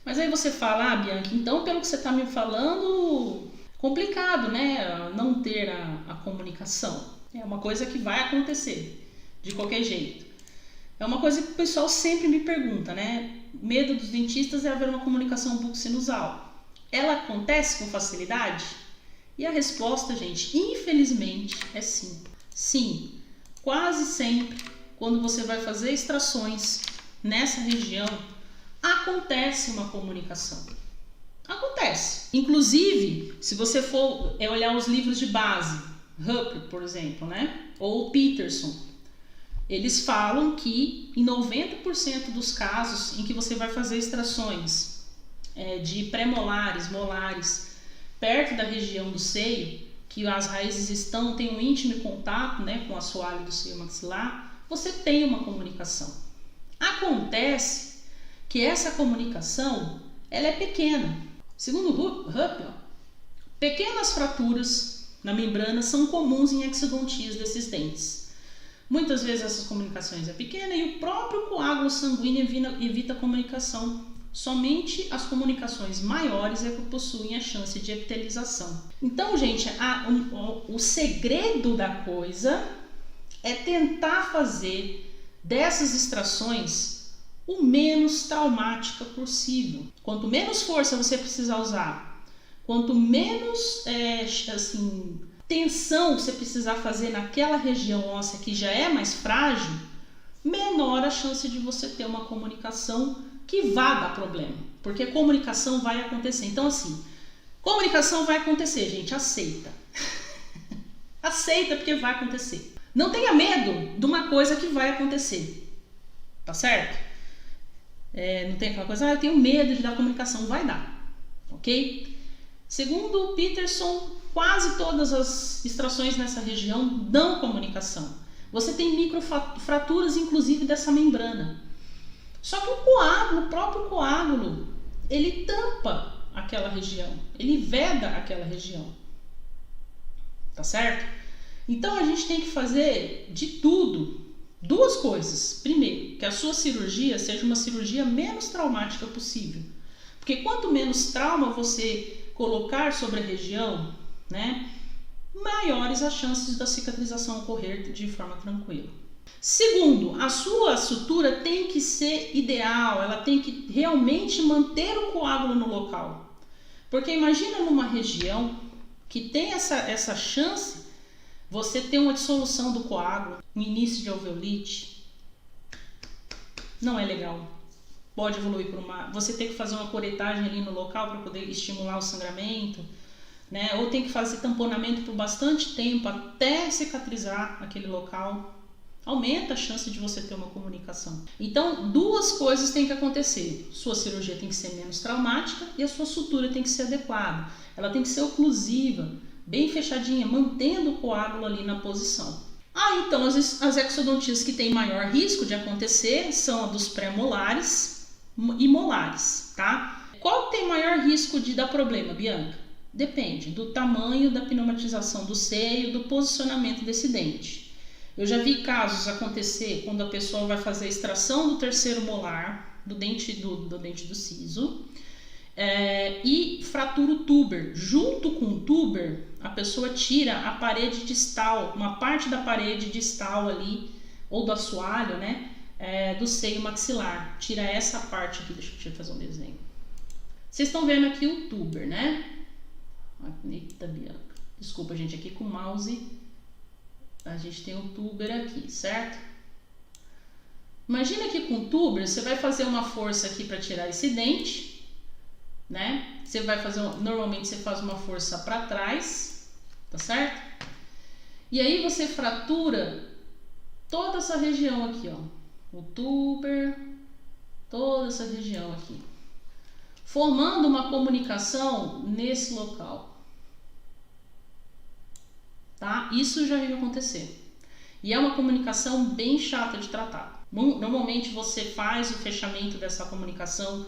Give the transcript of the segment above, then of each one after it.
Mas aí você fala, Bianca, então pelo que você está me falando, complicado, né? Não ter a comunicação. É uma coisa que vai acontecer, de qualquer jeito. É uma coisa que o pessoal sempre me pergunta, né? Medo dos dentistas é haver uma comunicação bucosinusal. Ela acontece com facilidade? E a resposta, gente, infelizmente, é sim. Sim, quase sempre, quando você vai fazer extrações nessa região, acontece uma comunicação. Acontece. Inclusive, se você for olhar os livros de base, Hupper, por exemplo, né? Ou Peterson, eles falam que em 90% dos casos em que você vai fazer extrações de pré-molares, molares, perto da região do seio, que as raízes têm um íntimo contato, né, com o assoalho do seio maxilar, você tem uma comunicação. Acontece que essa comunicação ela é pequena. Segundo Hupper, pequenas fraturas na membrana são comuns em exodontias desses dentes. Muitas vezes essas comunicações é pequena e o próprio coágulo sanguíneo evita a comunicação. Somente as comunicações maiores é que possuem a chance de epitelização. Então, gente, o segredo da coisa é tentar fazer dessas extrações o menos traumática possível. Quanto menos força você precisar usar, quanto menos tensão você precisar fazer naquela região óssea que já é mais frágil, menor a chance de você ter uma comunicação que vá dar problema, porque a comunicação vai acontecer. Então, assim, comunicação vai acontecer, gente, aceita. Aceita, porque vai acontecer. Não tenha medo de uma coisa que vai acontecer, tá certo? Não tem aquela coisa, eu tenho medo de dar comunicação, vai dar, ok? Segundo o Peterson, quase todas as extrações nessa região dão comunicação. Você tem microfraturas, inclusive, dessa membrana. Só que o próprio coágulo, ele tampa aquela região, ele veda aquela região, tá certo? Então a gente tem que fazer de tudo, duas coisas. Primeiro, que a sua cirurgia seja uma cirurgia menos traumática possível, porque quanto menos trauma você colocar sobre a região, né, maiores as chances da cicatrização ocorrer de forma tranquila. Segundo, a sua sutura tem que ser ideal, ela tem que realmente manter o coágulo no local. Porque imagina numa região que tem essa chance, você ter uma dissolução do coágulo, um início de alveolite, não é legal. Pode evoluir para você tem que fazer uma curetagem ali no local para poder estimular o sangramento, né? Ou tem que fazer tamponamento por bastante tempo até cicatrizar aquele local. Aumenta a chance de você ter uma comunicação. Então, duas coisas têm que acontecer. Sua cirurgia tem que ser menos traumática e a sua sutura tem que ser adequada. Ela tem que ser oclusiva, bem fechadinha, mantendo o coágulo ali na posição. Então, as exodontias que têm maior risco de acontecer são a dos pré-molares e molares, tá? Qual tem maior risco de dar problema, Bianca? Depende do tamanho da pneumatização do seio, do posicionamento desse dente. Eu já vi casos acontecer quando a pessoa vai fazer a extração do terceiro molar, do dente do siso, e fratura o tuber. Junto com o tuber, a pessoa tira a parede distal, uma parte da parede distal ali, ou do assoalho, né, do seio maxilar. Tira essa parte aqui, deixa eu fazer um desenho. Vocês estão vendo aqui o tuber, né? Eita, Bianca. Desculpa, gente, aqui com o mouse... A gente tem o tuber aqui, certo? Imagina que com o tuber você vai fazer uma força aqui para tirar esse dente, né? Você vai fazer, normalmente você faz uma força para trás, tá certo? E aí você fratura toda essa região aqui, ó. O tuber, toda essa região aqui, formando uma comunicação nesse local. Tá? Isso já viu acontecer. E é uma comunicação bem chata de tratar. Normalmente você faz o fechamento dessa comunicação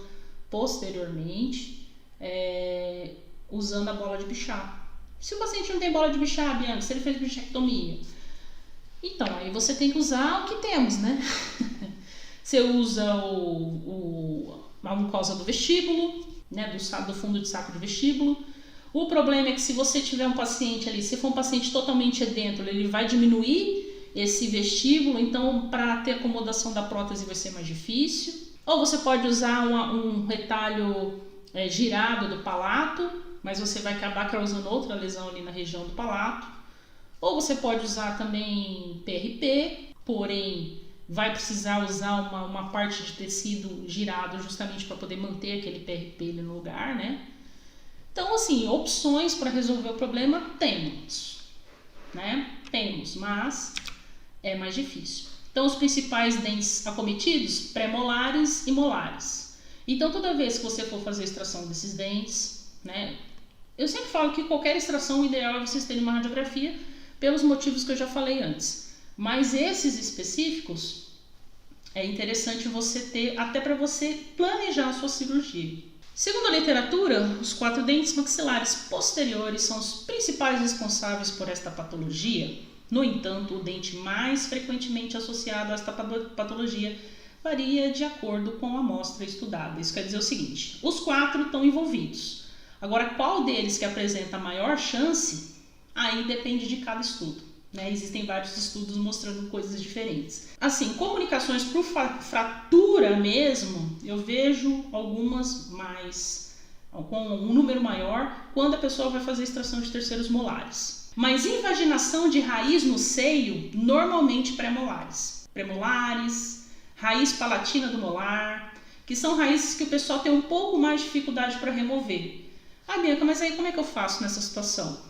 posteriormente, usando a bola de Bichat. Se o paciente não tem bola de Bichat, Bianca, se ele fez bichectomia, então aí você tem que usar o que temos, né? Você usa a mucosa do vestíbulo, né, do fundo de saco de vestíbulo. O problema é que se você tiver um paciente ali, se for um paciente totalmente edêntulo, ele vai diminuir esse vestíbulo, então para ter acomodação da prótese vai ser mais difícil. Ou você pode usar um retalho girado do palato, mas você vai acabar causando outra lesão ali na região do palato. Ou você pode usar também PRP, porém vai precisar usar uma parte de tecido girado justamente para poder manter aquele PRP ali no lugar, né? Então, assim, opções para resolver o problema temos, né? Temos, mas é mais difícil. Então, os principais dentes acometidos, pré-molares e molares. Então, toda vez que você for fazer a extração desses dentes, né? Eu sempre falo que qualquer extração, o ideal é vocês terem uma radiografia, pelos motivos que eu já falei antes. Mas esses específicos, é interessante você ter, até para você planejar a sua cirurgia. Segundo a literatura, os 4 dentes maxilares posteriores são os principais responsáveis por esta patologia. No entanto, o dente mais frequentemente associado a esta patologia varia de acordo com a amostra estudada. Isso quer dizer o seguinte, os 4 estão envolvidos. Agora, qual deles que apresenta a maior chance, aí depende de cada estudo, né? Existem vários estudos mostrando coisas diferentes. Assim, comunicações por fratura mesmo, eu vejo algumas mais, com um número maior, quando a pessoa vai fazer extração de terceiros molares. Mas invaginação de raiz no seio, normalmente pré-molares. Pré-molares, raiz palatina do molar, que são raízes que o pessoal tem um pouco mais de dificuldade para remover. Ah, Bianca, mas aí como é que eu faço nessa situação?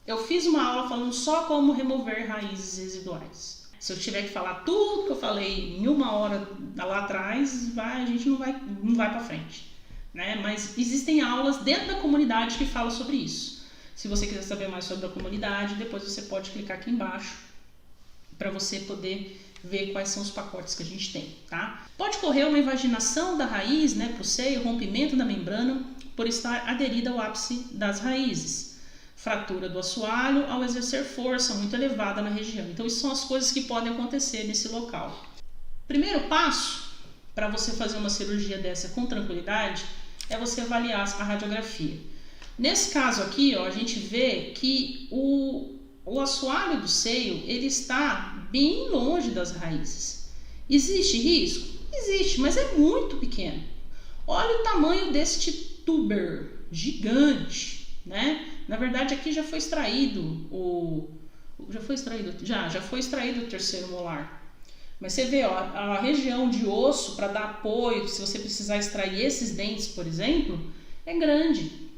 Eu fiz uma aula falando só como remover raízes residuais. Se eu tiver que falar tudo que eu falei em 1 hora lá atrás, a gente não vai para frente, né? Mas existem aulas dentro da comunidade que falam sobre isso. Se você quiser saber mais sobre a comunidade, depois você pode clicar aqui embaixo para você poder ver quais são os pacotes que a gente tem, tá? Pode ocorrer uma invaginação da raiz, né, para o seio, rompimento da membrana por estar aderida ao ápice das raízes. Fratura do assoalho ao exercer força muito elevada na região. Então, isso são as coisas que podem acontecer nesse local. Primeiro passo para você fazer uma cirurgia dessa com tranquilidade é você avaliar a radiografia. Nesse caso aqui, ó, a gente vê que o assoalho do seio ele está bem longe das raízes. Existe risco? Existe, mas é muito pequeno. Olha o tamanho deste tuber, gigante, né? Na verdade, aqui já foi extraído já foi extraído o terceiro molar. Mas você vê, ó, a região de osso para dar apoio, se você precisar extrair esses dentes, por exemplo, é grande,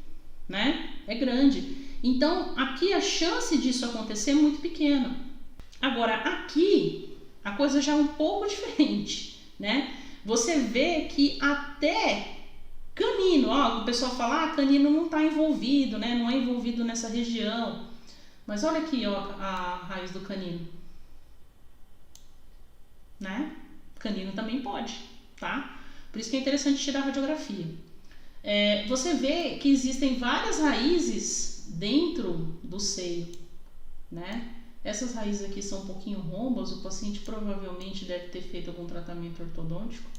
né? É grande. Então, aqui a chance disso acontecer é muito pequena. Agora, aqui a coisa já é um pouco diferente, né? Você vê que até canino, ó, o pessoal fala, canino não está envolvido, né? Não é envolvido nessa região. Mas olha aqui, ó, a raiz do canino, né? Canino também pode, tá? Por isso que é interessante tirar a radiografia. Você vê que existem várias raízes dentro do seio, né? Essas raízes aqui são um pouquinho rombas, o paciente provavelmente deve ter feito algum tratamento ortodôntico,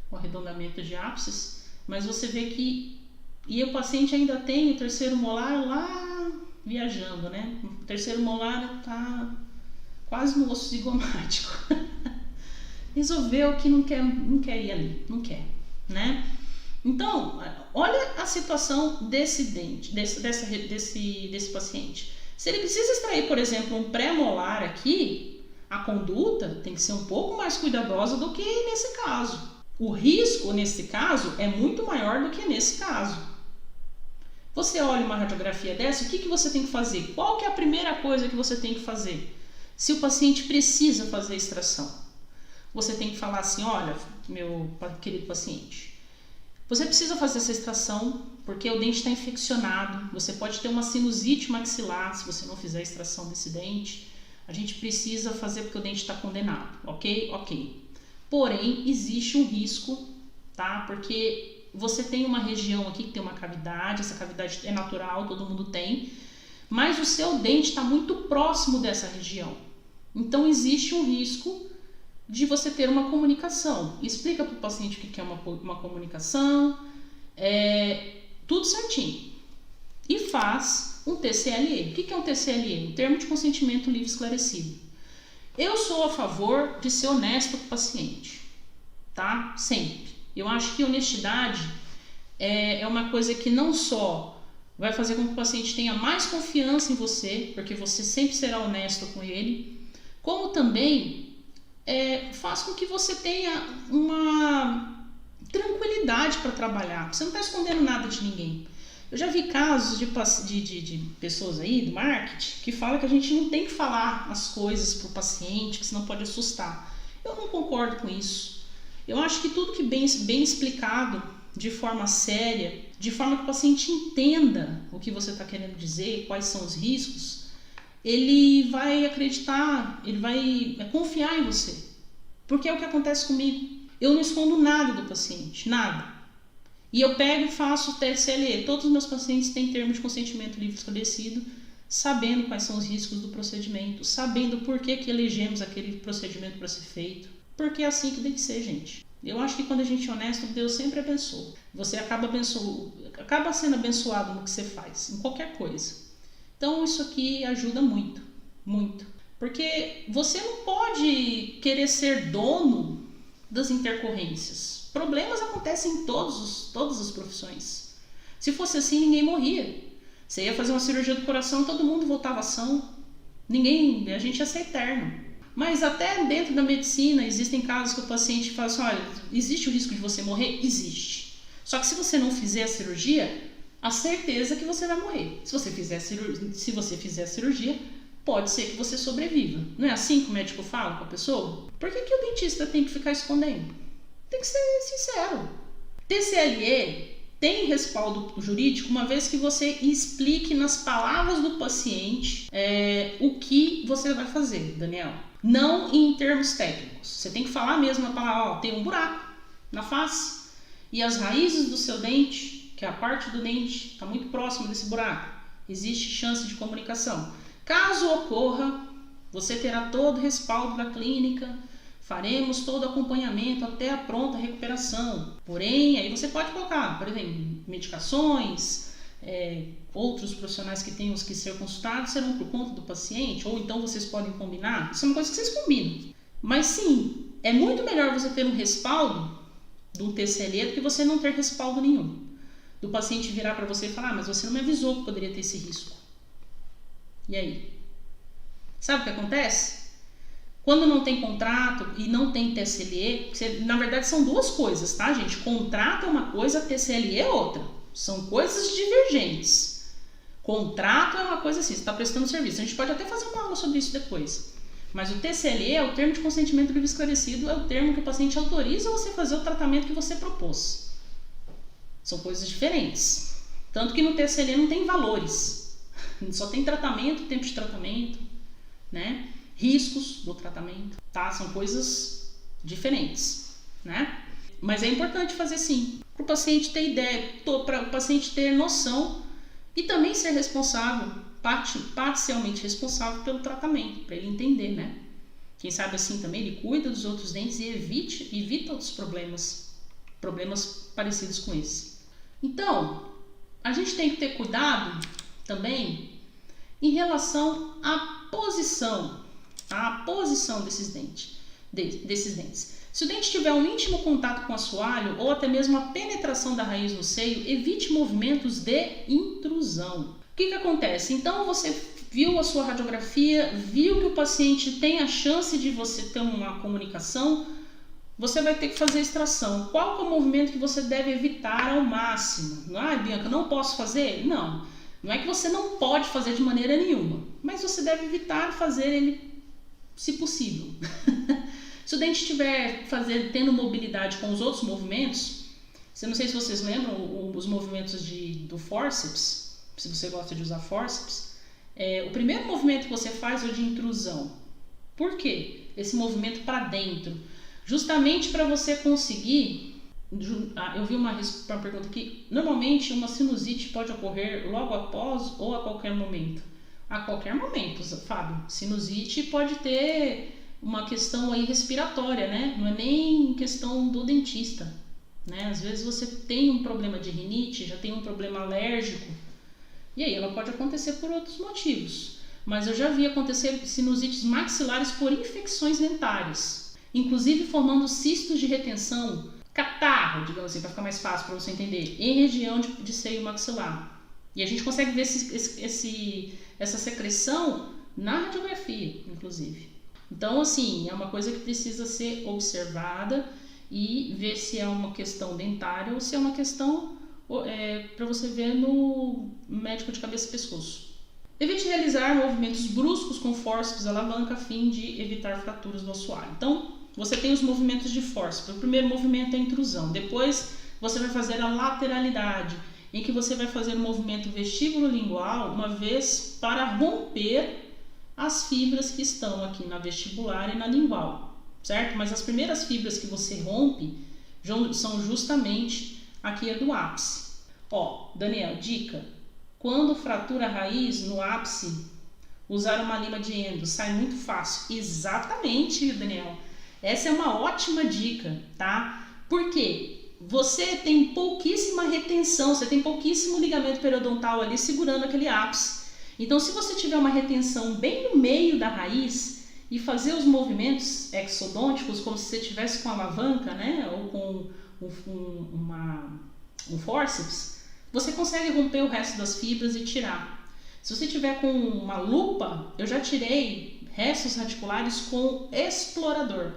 com arredondamento de ápices, mas você vê que o paciente ainda tem o terceiro molar lá viajando, né? O terceiro molar tá quase no osso zigomático. Resolveu que não quer ir ali, não quer, né? Então, olha a situação desse dente, desse paciente. Se ele precisa extrair, por exemplo, um pré-molar aqui, a conduta tem que ser um pouco mais cuidadosa do que nesse caso. O risco, nesse caso, é muito maior do que nesse caso. Você olha uma radiografia dessa, o que você tem que fazer? Qual que é a primeira coisa que você tem que fazer? Se o paciente precisa fazer a extração, você tem que falar assim, olha, meu querido paciente, você precisa fazer essa extração porque o dente está infeccionado, você pode ter uma sinusite maxilar se você não fizer a extração desse dente, a gente precisa fazer porque o dente está condenado, ok? Ok. Porém, existe um risco, tá? Porque você tem uma região aqui que tem uma cavidade, essa cavidade é natural, todo mundo tem, mas o seu dente está muito próximo dessa região. Então, existe um risco de você ter uma comunicação. Explica para o paciente o que é uma comunicação, tudo certinho. E faz um TCLE. O que é um TCLE? Um termo de consentimento livre esclarecido. Eu sou a favor de ser honesto com o paciente, tá? Sempre. Eu acho que honestidade é uma coisa que não só vai fazer com que o paciente tenha mais confiança em você, porque você sempre será honesto com ele, como também faz com que você tenha uma tranquilidade para trabalhar. Você não está escondendo nada de ninguém. Eu já vi casos de pessoas aí do marketing que falam que a gente não tem que falar as coisas para o paciente, que senão pode assustar. Eu não concordo com isso. Eu acho que tudo que bem explicado, de forma séria, de forma que o paciente entenda o que você está querendo dizer, quais são os riscos, ele vai acreditar, ele vai confiar em você. Porque é o que acontece comigo. Eu não escondo nada do paciente, nada. E eu pego e faço o TCLE. Todos os meus pacientes têm termo de consentimento livre esclarecido, sabendo quais são os riscos do procedimento, sabendo por que elegemos aquele procedimento para ser feito. Porque é assim que tem que ser, gente. Eu acho que quando a gente é honesto, Deus sempre abençoa. Você acaba sendo abençoado no que você faz, em qualquer coisa. Então isso aqui ajuda muito, muito. Porque você não pode querer ser dono das intercorrências. Problemas acontecem em todas as profissões. Se fosse assim, ninguém morria. Você ia fazer uma cirurgia do coração, todo mundo voltava são. A gente ia ser eterno. Mas até dentro da medicina, existem casos que o paciente fala assim, olha, existe o risco de você morrer? Existe. Só que se você não fizer a cirurgia, a certeza é que você vai morrer. Se você fizer a cirurgia, pode ser que você sobreviva. Não é assim que o médico fala com a pessoa? Por que o dentista tem que ficar escondendo? Tem que ser sincero. TCLE tem respaldo jurídico uma vez que você explique nas palavras do paciente o que você vai fazer, Daniel. Não em termos técnicos. Você tem que falar mesmo na palavra, tem um buraco na face e as raízes do seu dente, que é a parte do dente, está muito próximo desse buraco. Existe chance de comunicação. Caso ocorra, você terá todo o respaldo da clínica, faremos todo o acompanhamento até a pronta recuperação. Porém, aí você pode colocar, por exemplo, medicações, outros profissionais que tenham que ser consultados serão por conta do paciente, ou então vocês podem combinar. Isso é uma coisa que vocês combinam. Mas sim, é muito melhor você ter um respaldo do TCLE do que você não ter respaldo nenhum. Do paciente virar para você e falar, mas você não me avisou que poderia ter esse risco. E aí? Sabe o que acontece? Quando não tem contrato e não tem TCLE, na verdade são duas coisas, tá, gente? Contrato é uma coisa, TCLE é outra. São coisas divergentes. Contrato é uma coisa assim, você está prestando serviço. A gente pode até fazer uma aula sobre isso depois. Mas o TCLE é o termo de consentimento livre esclarecido, é o termo que o paciente autoriza você fazer o tratamento que você propôs. São coisas diferentes. Tanto que no TCLE não tem valores. Só tem tratamento, tempo de tratamento, né? Riscos do tratamento, tá? São coisas diferentes, né? Mas é importante fazer sim, para o paciente ter ideia, para o paciente ter noção e também ser responsável, parcialmente responsável pelo tratamento, para ele entender, né? Quem sabe assim também ele cuida dos outros dentes e evita outros problemas parecidos com esse. Então, a gente tem que ter cuidado também em relação à posição desses dentes. Se o dente tiver um íntimo contato com o assoalho ou até mesmo a penetração da raiz no seio, evite movimentos de intrusão. O que acontece? Então você viu a sua radiografia, viu que o paciente tem a chance de você ter uma comunicação, você vai ter que fazer a extração. Qual é o movimento que você deve evitar ao máximo? Bianca, não posso fazer? Não é que você não pode fazer de maneira nenhuma, mas você deve evitar fazer ele, se possível. Se o dente estiver tendo mobilidade com os outros movimentos, eu não sei se vocês lembram os movimentos do fórceps, se você gosta de usar fórceps, o primeiro movimento que você faz é o de intrusão. Por quê? Esse movimento para dentro. Justamente para você conseguir... Eu vi uma pergunta aqui. Normalmente uma sinusite pode ocorrer logo após ou a qualquer momento? A qualquer momento, Fábio. Sinusite pode ter uma questão aí respiratória, né? Não é nem questão do dentista, né? Às vezes você tem um problema de rinite, já tem um problema alérgico, e aí ela pode acontecer por outros motivos. Mas eu já vi acontecer sinusites maxilares por infecções dentárias, inclusive formando cistos de retenção, catarro, digamos assim, para ficar mais fácil para você entender, em região de seio maxilar. E a gente consegue ver essa secreção na radiografia, inclusive. Então, assim, é uma coisa que precisa ser observada e ver se é uma questão dentária ou se é uma questão para você ver no médico de cabeça e pescoço. Evite realizar movimentos bruscos com fórceps alavanca a fim de evitar fraturas do assoalho. Então, você tem os movimentos de fórceps. O primeiro movimento é a intrusão. Depois, você vai fazer a lateralidade, em que você vai fazer o movimento vestíbulo-lingual uma vez para romper as fibras que estão aqui na vestibular e na lingual, certo? Mas as primeiras fibras que você rompe são justamente aqui a do ápice. Ó, Daniel, dica: quando fratura a raiz no ápice, usar uma lima de endo sai muito fácil. Exatamente, Daniel. Essa é uma ótima dica, tá? Por quê? Você tem pouquíssima retenção, você tem pouquíssimo ligamento periodontal ali segurando aquele ápice. Então, se você tiver uma retenção bem no meio da raiz e fazer os movimentos exodônticos como se você estivesse com alavanca, né? Ou com um fórceps, você consegue romper o resto das fibras e tirar. Se você tiver com uma lupa, eu já tirei restos radiculares com explorador,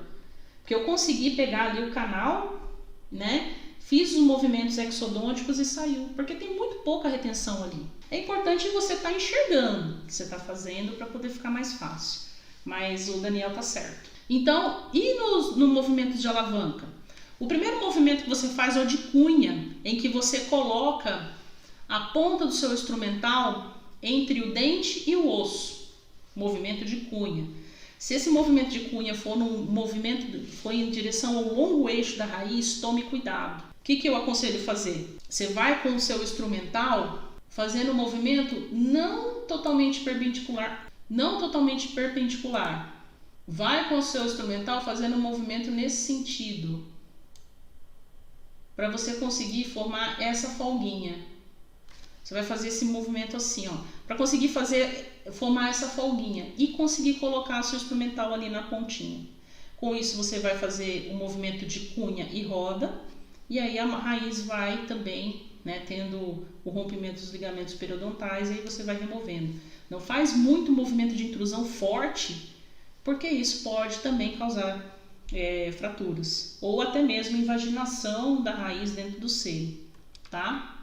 porque eu consegui pegar ali o canal, né? Fiz os movimentos exodônticos e saiu, porque tem muito pouca retenção ali. É importante você estar enxergando o que você está fazendo para poder ficar mais fácil, mas o Daniel tá certo. Então, e no movimento de alavanca? O primeiro movimento que você faz é o de cunha, em que você coloca a ponta do seu instrumental entre o dente e o osso, movimento de cunha. Se esse movimento de cunha for em direção ao longo eixo da raiz, tome cuidado. O que eu aconselho fazer? Você vai com o seu instrumental fazendo um movimento não totalmente perpendicular. Vai com o seu instrumental fazendo um movimento nesse sentido, para você conseguir formar essa folguinha. Você vai fazer esse movimento assim, ó, para conseguir formar essa folguinha e conseguir colocar seu instrumental ali na pontinha. Com isso você vai fazer um movimento de cunha e roda, e aí a raiz vai também, né, tendo o rompimento dos ligamentos periodontais, e aí você vai removendo. Não faz muito movimento de intrusão forte, porque isso pode também causar fraturas, ou até mesmo invaginação da raiz dentro do seio, tá?